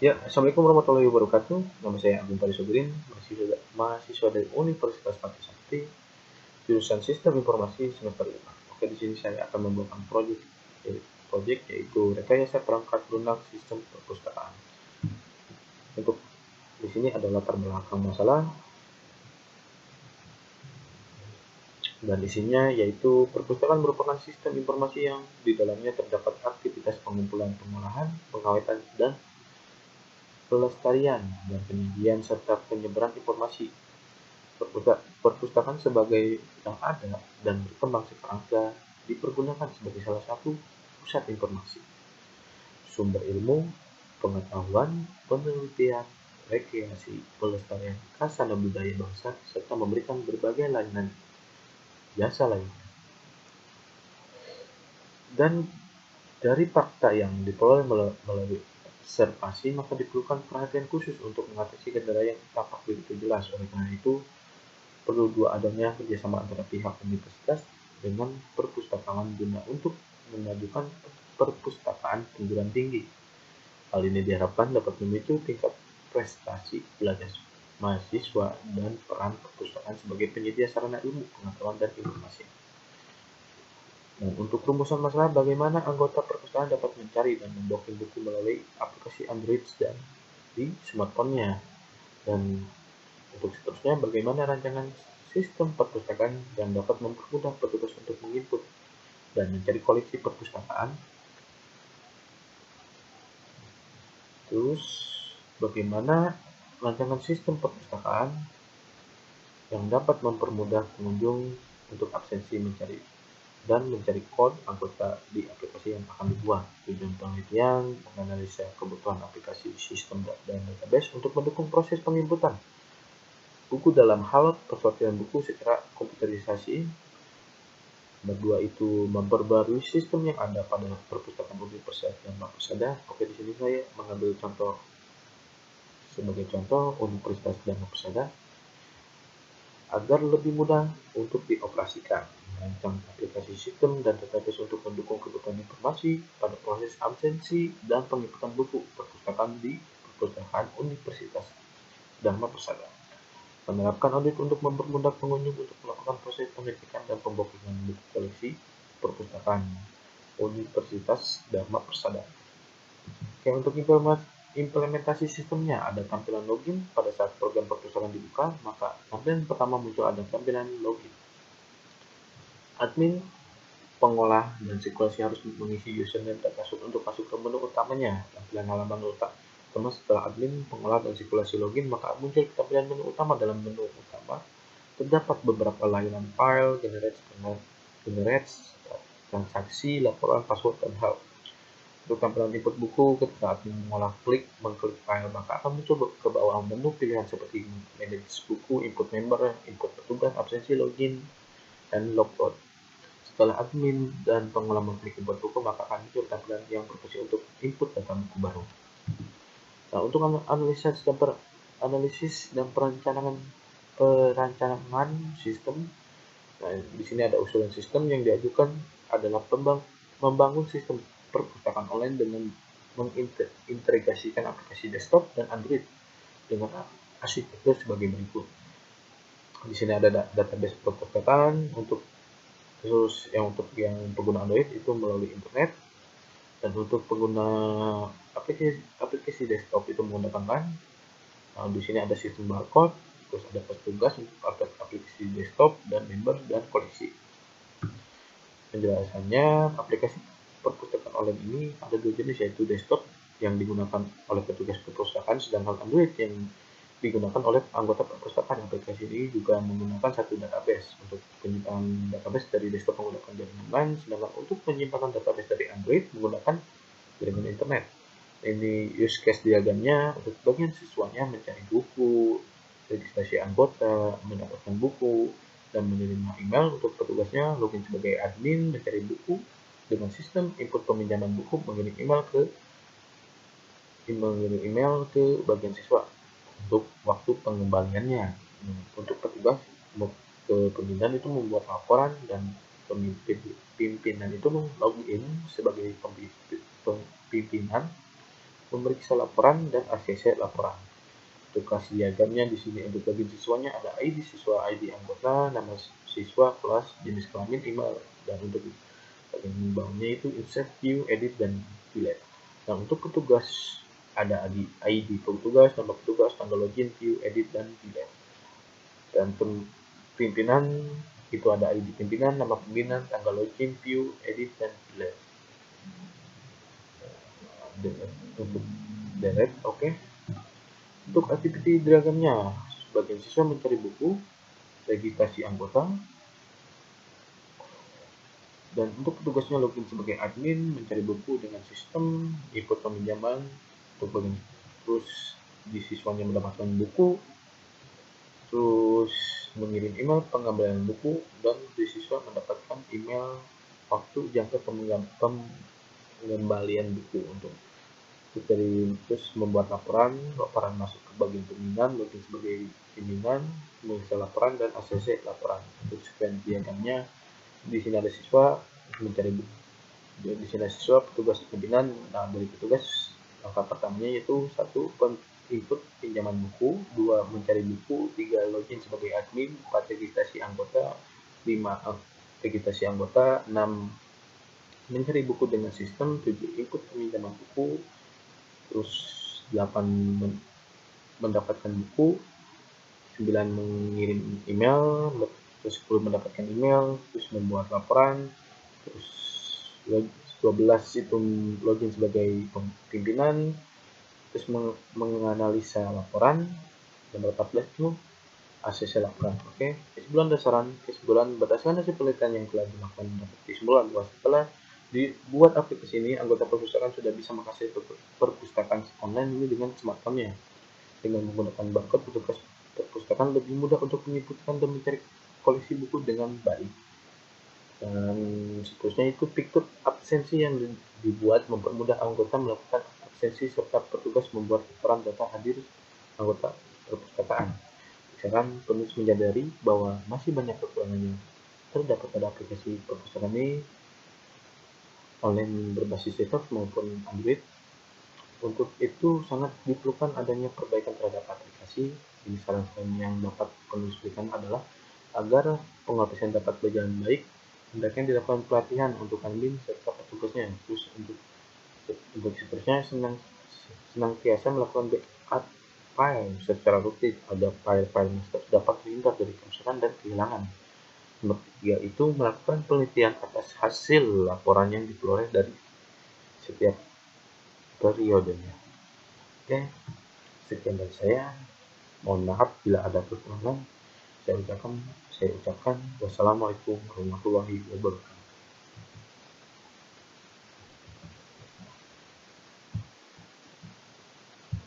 Ya, Assalamualaikum warahmatullahi wabarakatuh. Nama saya Agung Parisogrin, mahasiswa dari Universitas Trisakti, jurusan Sistem Informasi semester 5. Oke, di sini saya akan membawakan proyek yaitu rekayasa perangkat lunak sistem perpustakaan. Untuk di sini ada latar belakang masalah dan isinya yaitu perpustakaan merupakan sistem informasi yang di dalamnya terdapat aktivitas pengumpulan, pengolahan, pengawetan, dan pelestarian dan penyediaan serta penyebaran informasi. Perpustakaan sebagai yang ada dan berkembang sekarang dipergunakan sebagai salah satu pusat informasi, sumber ilmu, pengetahuan, penelitian, rekreasi, pelestarian kasa dan budaya bangsa, serta memberikan berbagai layanan jasa lainnya. Dan dari fakta yang diperoleh melalui observasi, maka diperlukan perhatian khusus untuk mengatasi kendala yang tampak begitu jelas. Oleh karena itu, perlu adanya kerjasama antara pihak universitas dengan perpustakaan guna untuk memajukan perpustakaan perguruan tinggi. Hal ini diharapkan dapat memicu tingkat prestasi belajar mahasiswa dan peran perpustakaan sebagai penyedia sarana ilmu, pengetahuan, dan informasi. Dan untuk rumusan masalah bagaimana anggota perpustakaan dapat mencari dan memblokir buku melalui aplikasi Android dan di smartphone-nya. Dan untuk seterusnya, bagaimana rancangan sistem perpustakaan yang dapat mempermudah petugas untuk menginput dan mencari koleksi perpustakaan. Terus, bagaimana rancangan sistem perpustakaan yang dapat mempermudah pengunjung untuk absensi mencari kode anggota di aplikasi yang akan dibuat. Tujuan penelitian menganalisa kebutuhan aplikasi sistem dan database untuk mendukung proses penginputan buku dalam hal persortiran buku secara komputerisasi. Kedua itu memperbarui sistem yang ada pada perpustakaan universitas dan Persada. Oke, di sini saya mengambil sebagai contoh Universitas dan Persada agar lebih mudah untuk dioperasikan. Merancang aplikasi sistem dan database untuk mendukung kebutuhan informasi pada proses absensi dan penginputan buku perpustakaan di perpustakaan Universitas Dharma Persada. Menerapkan audit untuk mempermudah pengunjung untuk melakukan proses pengecekan dan pembookingan buku koleksi perpustakaan Universitas Dharma Persada. Oke, untuk implementasi sistemnya ada tampilan login pada saat program perpustakaan dibuka, maka tampilan pertama muncul ada tampilan login. Admin, pengolah, dan sirkulasi harus mengisi username dan password untuk masuk ke menu utamanya. Tampilan halaman utama setelah admin, pengolah, dan sirkulasi login, maka muncul tampilan menu utama. Dalam menu utama terdapat beberapa layanan file, generate, transaksi, laporan, password, dan help. Untuk tampilan input buku, ketika admin mengklik file, maka akan muncul ke bawah menu pilihan seperti manage buku, input member, input petugas, absensi, login, dan logout. Setelah admin dan pengolah mengklik input buku, maka akan muncul tampilan yang berfungsi untuk input data buku baru. Nah, untuk analisis dan perancangan sistem, nah, di sini ada usulan sistem yang diajukan adalah membangun sistem perpustakaan online dengan mengintegrasikan aplikasi desktop dan Android dengan arsitektur sebagai berikut. Di sini ada database perpustakaan untuk pengguna Android itu melalui internet, dan untuk pengguna aplikasi desktop itu menggunakan LAN. Nah, di sini ada sistem barcode, terus ada petugas untuk aplikasi desktop dan member dan koleksi. Penjelasannya, aplikasi perpustakaan online ini ada dua jenis, yaitu desktop yang digunakan oleh petugas perpustakaan, sedangkan Android yang digunakan oleh anggota perpustakaan. Aplikasi ini juga menggunakan satu database. Untuk penyimpanan database dari desktop menggunakan jaringan LAN, sedangkan untuk penyimpanan database dari Android menggunakan jaringan internet. Ini use case diagramnya untuk bagian siswanya mencari buku, registrasi anggota, mendapatkan buku, dan menerima email. Untuk petugasnya login sebagai admin, mencari buku dengan sistem input peminjaman buku, mengirim email ke bagian siswa untuk waktu pengembaliannya. Untuk petugas ke pembinaan itu membuat laporan, dan pimpinan itu login sebagai pimpinan memeriksa laporan dan ACC laporan. Tugas diagramnya di sini untuk bagian siswanya ada ID siswa, ID anggota, nama siswa, kelas, jenis kelamin, email, dan untuk bagian bawahnya itu insert, view, edit, dan delete. Dan untuk petugas ada ID petugas, nama petugas, tanggal login, view, edit, dan delete. Dan pimpinan itu ada ID pimpinan, nama pimpinan, tanggal login, view, edit, dan delete. Untuk delete, oke. Untuk activity diagramnya, sebagian siswa mencari buku, registrasi anggota, dan untuk petugasnya login sebagai admin, mencari buku dengan sistem, ikut peminjaman, untuk bagian terus di siswanya mendapatkan buku, terus mengirim email pengambilan buku, dan di siswa mendapatkan email waktu jangka pengembalian buku untuk dari terus membuat laporan masuk ke bagian pembinaan, login sebagai pimpinan, memeriksa laporan, dan ACC laporan. Untuk sekian diagramnya, di sini ada siswa mencari buku, di sini ada siswa, petugas pimpinan. Nah, dari petugas langkah pertamanya yaitu 1. Input pinjaman buku, 2. Mencari buku, 3. Login sebagai admin, 4. Registrasi anggota, 5. Registrasi anggota, 6. Mencari buku dengan sistem, 7. Input peminjaman buku, terus 8 mendapatkan buku, 9 mengirim email, terus 10 mendapatkan email, terus membuat laporan, terus 12 itu login sebagai pimpinan, terus menganalisa laporan, dan 14 itu ACC laporan. Oke, kesimpulan berdasarkan hasil penelitian yang telah dilakukan dapat kesimpulan bahwa setelah dibuat aplikasi ini, anggota perpustakaan sudah bisa mengakses perpustakaan online ini dengan smartphone-nya. Dengan menggunakan barcode, petugas perpustakaan lebih mudah untuk menyebutkan dan mencari koleksi buku dengan baik. Dan seterusnya itu fitur absensi yang dibuat mempermudah anggota melakukan absensi serta petugas membuat laporan data hadir anggota perpustakaan. Misalkan penulis menyadari bahwa masih banyak kekurangan yang terdapat pada aplikasi perpustakaan ini online berbasis desktop maupun Android. Untuk itu sangat diperlukan adanya perbaikan terhadap aplikasi. Ini saran yang dapat penulis berikan adalah agar pengaplikasian dapat berjalan baik, hendaknya dilakukan pelatihan untuk admin serta petugasnya. Terus untuk seterusnya senantiasa melakukan backup file secara rutin agar file-file master dapat terhindar dari kerusakan dan kehilangan. Nomor 3 itu melakukan penelitian atas hasil laporan yang diperoleh dari setiap periodenya. Oke, sekian dari saya. Mohon maaf bila ada kekurangan. Saya ucapkan wassalamualaikum warahmatullahi wabarakatuh.